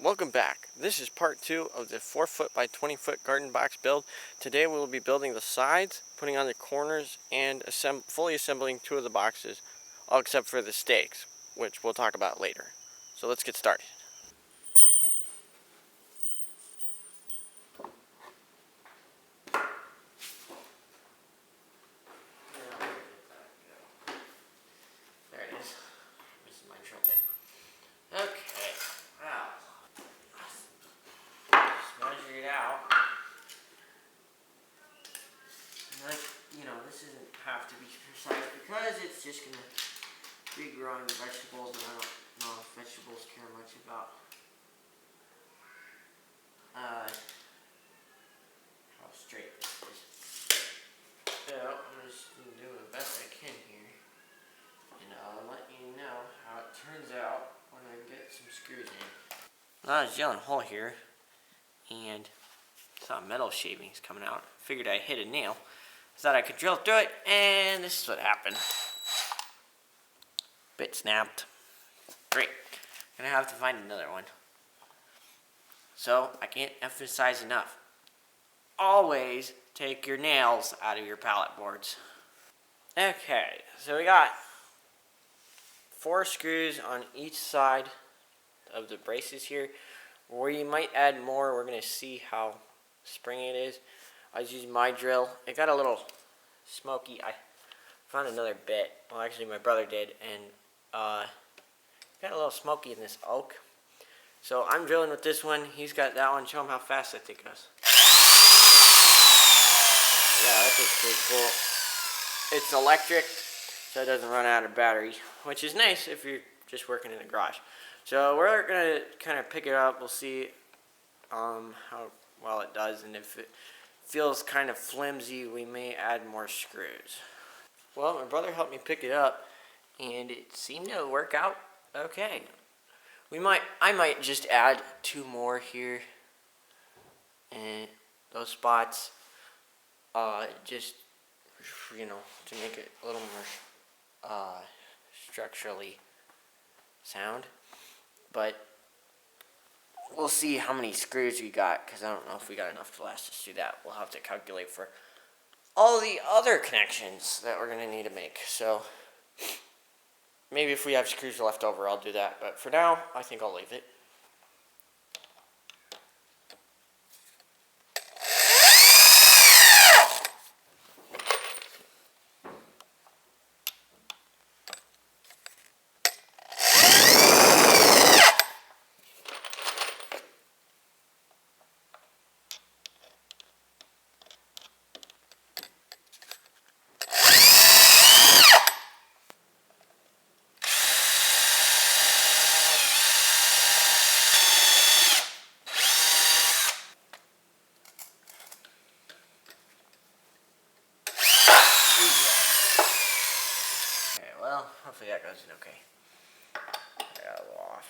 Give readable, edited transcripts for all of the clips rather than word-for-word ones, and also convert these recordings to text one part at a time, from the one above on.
Welcome back. This is part 2 of the 4-foot by 20-foot garden box build. Today we will be building the sides, putting on the corners, and fully assembling 2 of the boxes, all except for the stakes, which we'll talk about later. So let's get started. There it is. This is my drill bit. Okay, wow. Just measure it out. Like, this doesn't have to be precise because it's just going to be growing vegetables, and I don't know if vegetables care much about how straight this is. So, I'm just doing the best I can here, and I'll let you know how it turns out when I get some screws in. I was drilling a hole here, and saw metal shavings coming out. Figured I hit a nail. Thought I could drill through it, and this is what happened. Bit snapped. Great. Gonna have to find another one. So, I can't emphasize enough. Always take your nails out of your pallet boards. Okay, so we got 4 screws on each side of the braces here. Where you might add more, we're gonna see how springy it is. I was using my drill. It got a little smoky. I found another bit. Well, actually my brother did, and got a little smoky in this oak. So I'm drilling with this one. He's got that one. Show him how fast that thing goes. Yeah, that thing's pretty cool. It's electric, so it doesn't run out of battery, which is nice if you're just working in the garage. So we're gonna kind of pick it up. We'll see how well it does, and if it feels kind of flimsy, we may add more screws. Well, my brother helped me pick it up, and it seemed to work out okay. I might just add 2 more here, and those spots, just to make it a little more structurally sound. But we'll see how many screws we got, because I don't know if we got enough to last us through that. We'll have to calculate for all the other connections that we're going to need to make. So maybe if we have screws left over, I'll do that. But for now, I think I'll leave it. Well, hopefully that goes in okay. I got a little off.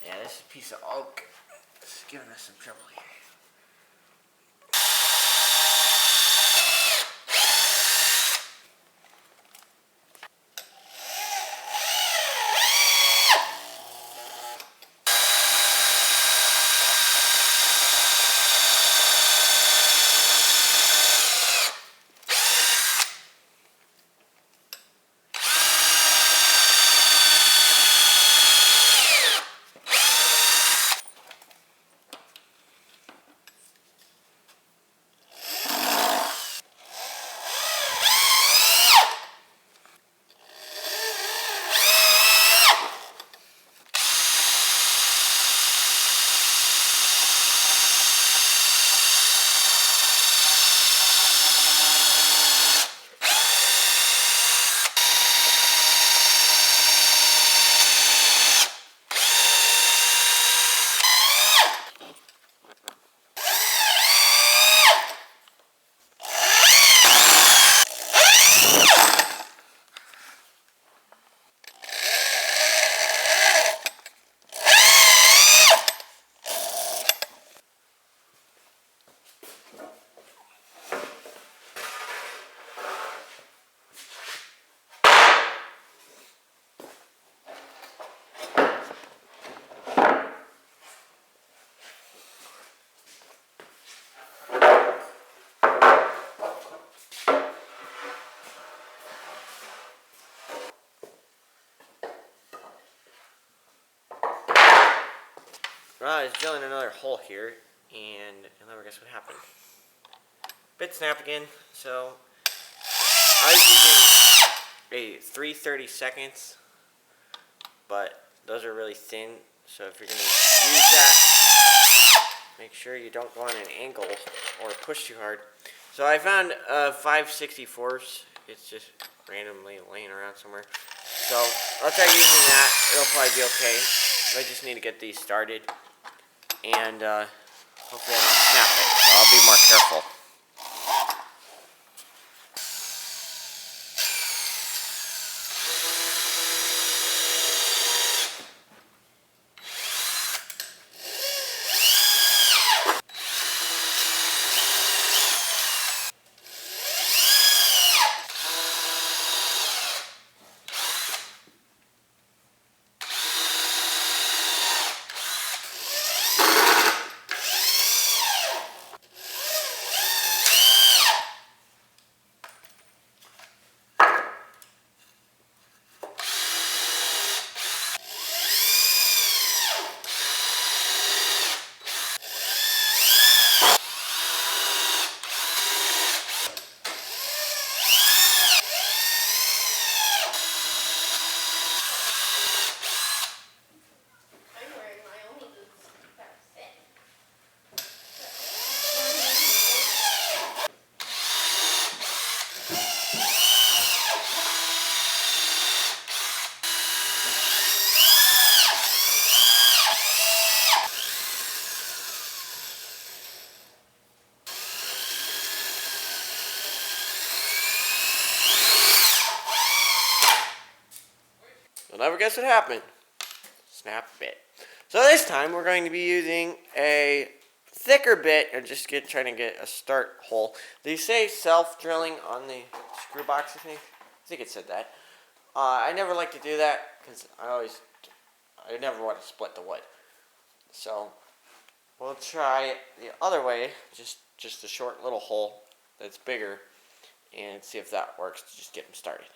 Yeah, this piece of oak is giving us some trouble here. Well, I was drilling another hole here, and you'll never guess what happened. Bit snap again. So I was using a 3/32, but those are really thin. So if you're gonna use that, make sure you don't go on an angle or push too hard. So I found 5/64. It's just randomly laying around somewhere. So I'll try using that. It'll probably be okay. I just need to get these started, and hopefully I don't snap it. So I'll be more careful. You'll never guess what happened. Snap bit. So this time we're going to be using a thicker bit and just trying to get a start hole. They say self-drilling on the screw box, I think it said that. I never like to do that because I never want to split the wood. So we'll try it the other way, just a short little hole that's bigger, and see if that works to just get them started.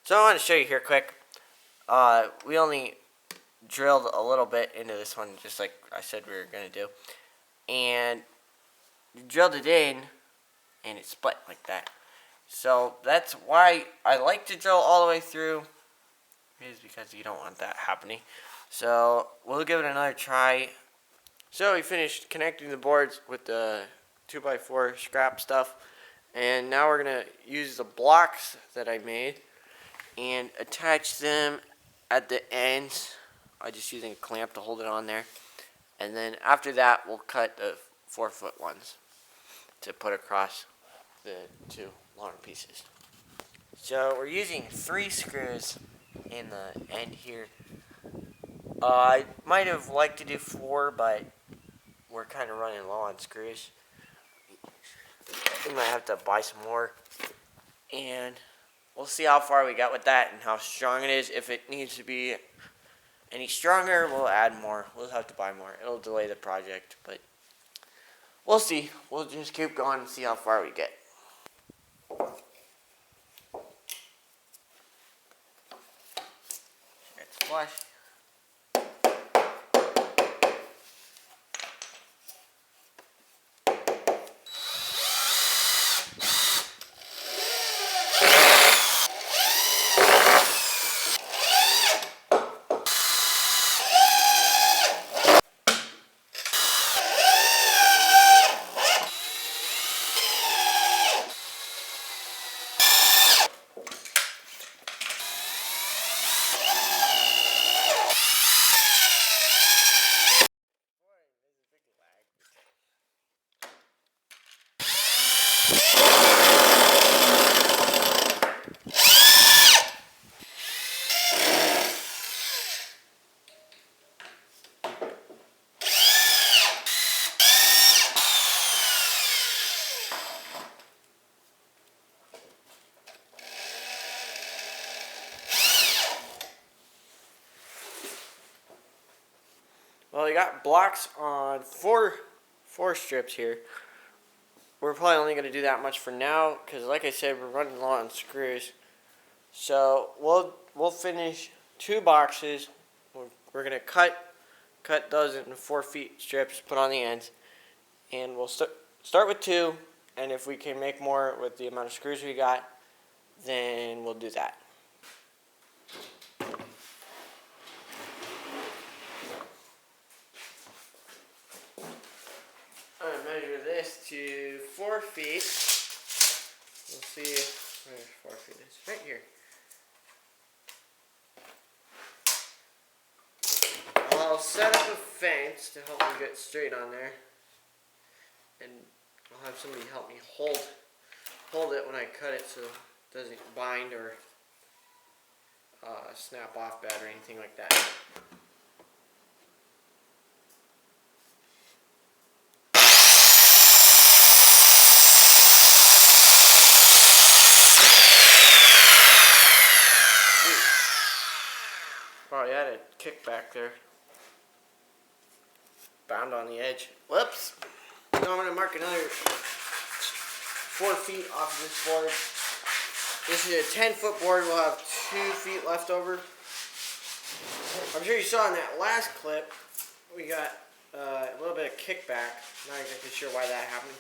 So I want to show you here quick. We only drilled a little bit into this one, just like I said we were going to do. And drilled it in, and it split like that. So that's why I like to drill all the way through, is because you don't want that happening. So we'll give it another try. So we finished connecting the boards with the 2x4 scrap stuff. And now we're going to use the blocks that I made and attach them at the ends. I'm just using a clamp to hold it on there. And then after that, we'll cut the 4-foot ones to put across the two long pieces. So we're using 3 screws in the end here. I might have liked to do 4, but we're kind of running low on screws. We might have to buy some more. And we'll see how far we got with that and how strong it is. If it needs to be any stronger, we'll add more. We'll have to buy more. It'll delay the project, but we'll see. We'll just keep going and see how far we get. flush. Well, we got blocks on four strips here. We're probably only going to do that much for now because, like I said, we're running low on screws. So we'll finish 2 boxes. We're going to cut those into 4 feet strips, put on the ends, and we'll start with 2. And if we can make more with the amount of screws we got, then we'll do that. I'm going to measure this to 4 feet. We'll see where 4 feet is. Right here. I'll set up a fence to help me get straight on there. And I'll have somebody help me hold it when I cut it so it doesn't bind or snap off bad or anything like that. Oh, you had a kickback there. Bound on the edge. Whoops. So I'm going to mark another 4 feet off of this board. This is a 10-foot board. We'll have 2 feet left over. I'm sure you saw in that last clip, we got a little bit of kickback. Not exactly sure why that happened.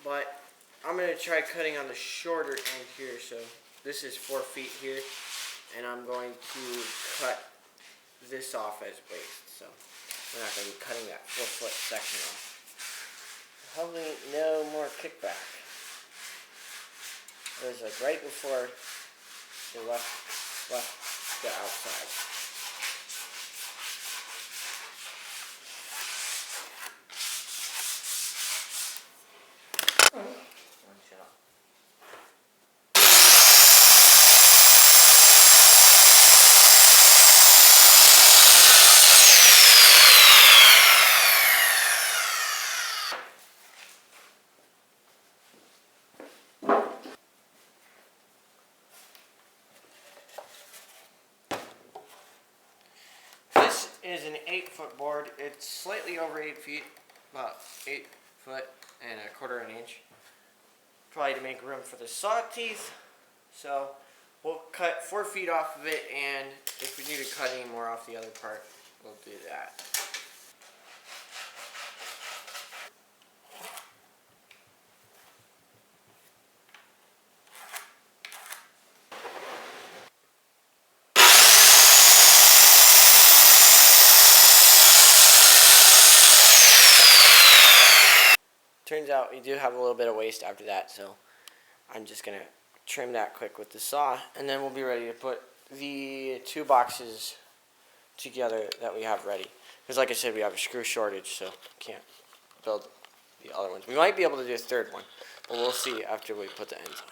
But I'm going to try cutting on the shorter end here. So this is 4 feet here. And I'm going to cut this off as waste. So we're not going to be cutting that 4-foot section off. Hopefully no more kickback. It was like right before they left the outside. Is an 8-foot board. It's slightly over 8 feet, about 8 foot and 1/4 inch. Probably to make room for the saw teeth. So we'll cut 4 feet off of it, and if we need to cut any more off the other part, we'll do that. Turns out we do have a little bit of waste after that, so I'm just going to trim that quick with the saw, and then we'll be ready to put the 2 boxes together that we have ready. Because like I said, we have a screw shortage, so can't build the other ones. We might be able to do a 3rd one, but we'll see after we put the ends on.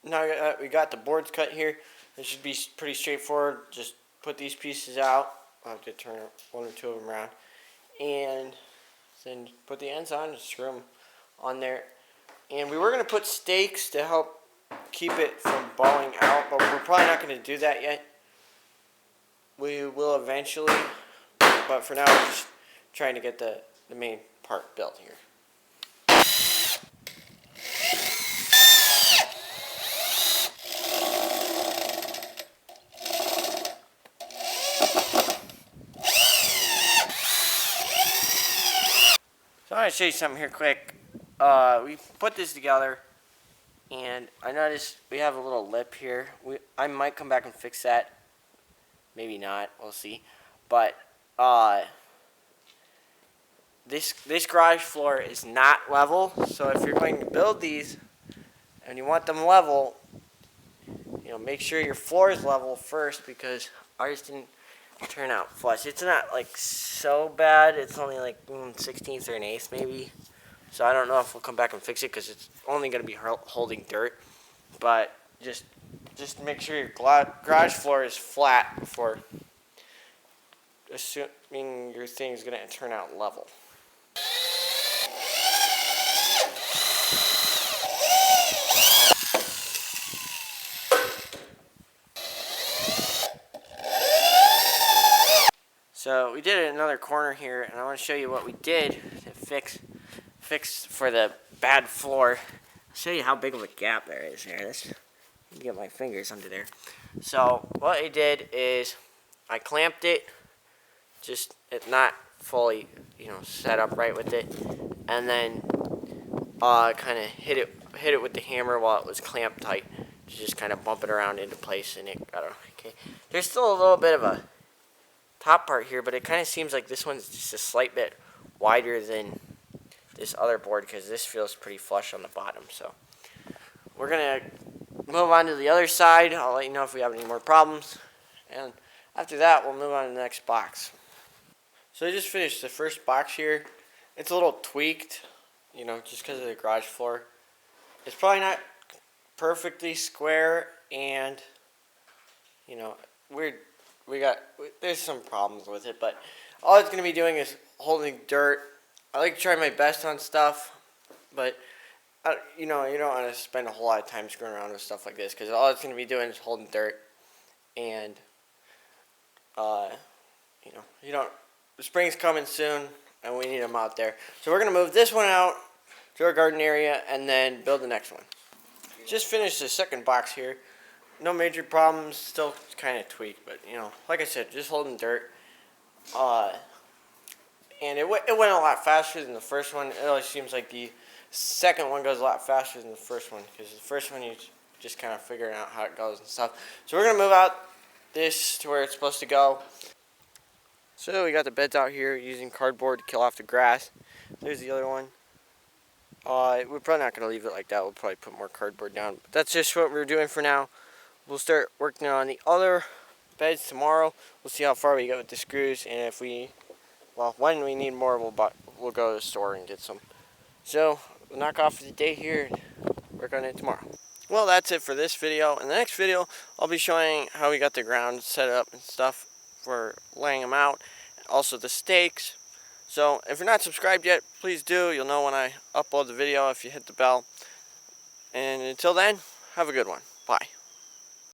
Now we got the boards cut here. It should be pretty straightforward. Just put these pieces out. I'll have to turn 1 or 2 of them around. And then put the ends on and screw them on there. And we were going to put stakes to help keep it from balling out, but we're probably not going to do that yet. We will eventually, but for now we're just trying to get the main part built here. So I want to show you something here quick. We put this together, and I noticed we have a little lip here. I might come back and fix that. Maybe not. We'll see. But this garage floor is not level. So if you're going to build these and you want them level, make sure your floor is level first, because ours didn't turn out flush. It's not like so bad. It's only like 1/16 or 1/8 maybe. So I don't know if we'll come back and fix it, because it's only going to be holding dirt. But just make sure your garage floor is flat before assuming your thing is going to turn out level. So we did another corner here, and I want to show you what we did to fix for the bad floor. I'll show you how big of a gap there is here. Let me get my fingers under there. So what I did is I clamped it, just it's not fully set up right with it, and then kind of hit it with the hammer while it was clamped tight to just kind of bump it around into place, and it got okay. There's still a little bit of a top part here, but it kind of seems like this one's just a slight bit wider than this other board, because this feels pretty flush on the bottom. So we're gonna move on to the other side. I'll let you know if we have any more problems, and after that we'll move on to the next box. So I just finished the first box here. It's a little tweaked, just because of the garage floor. It's probably not perfectly square, and there's some problems with it, but all it's going to be doing is holding dirt. I like to try my best on stuff, but you don't want to spend a whole lot of time screwing around with stuff like this, because all it's going to be doing is holding dirt, and the spring's coming soon, and we need them out there. So we're going to move this one out to our garden area and then build the next one. Just finished the second box here. No major problems, still kind of tweaked, but like I said, just holding dirt. And it went a lot faster than the first one. It always seems like the second one goes a lot faster than the first one, because the first one you just kind of figuring out how it goes and stuff. So we're going to move out this to where it's supposed to go. So we got the beds out here using cardboard to kill off the grass. There's the other one. We're probably not going to leave it like that. We'll probably put more cardboard down. But that's just what we're doing for now. We'll start working on the other beds tomorrow. We'll see how far we get with the screws, and when we need more, we'll go to the store and get some. So we'll knock off for the day here and work on it tomorrow. Well, that's it for this video. In the next video, I'll be showing how we got the ground set up and stuff for laying them out, also the stakes. So if you're not subscribed yet, please do. You'll know when I upload the video if you hit the bell. And until then, have a good one. Bye.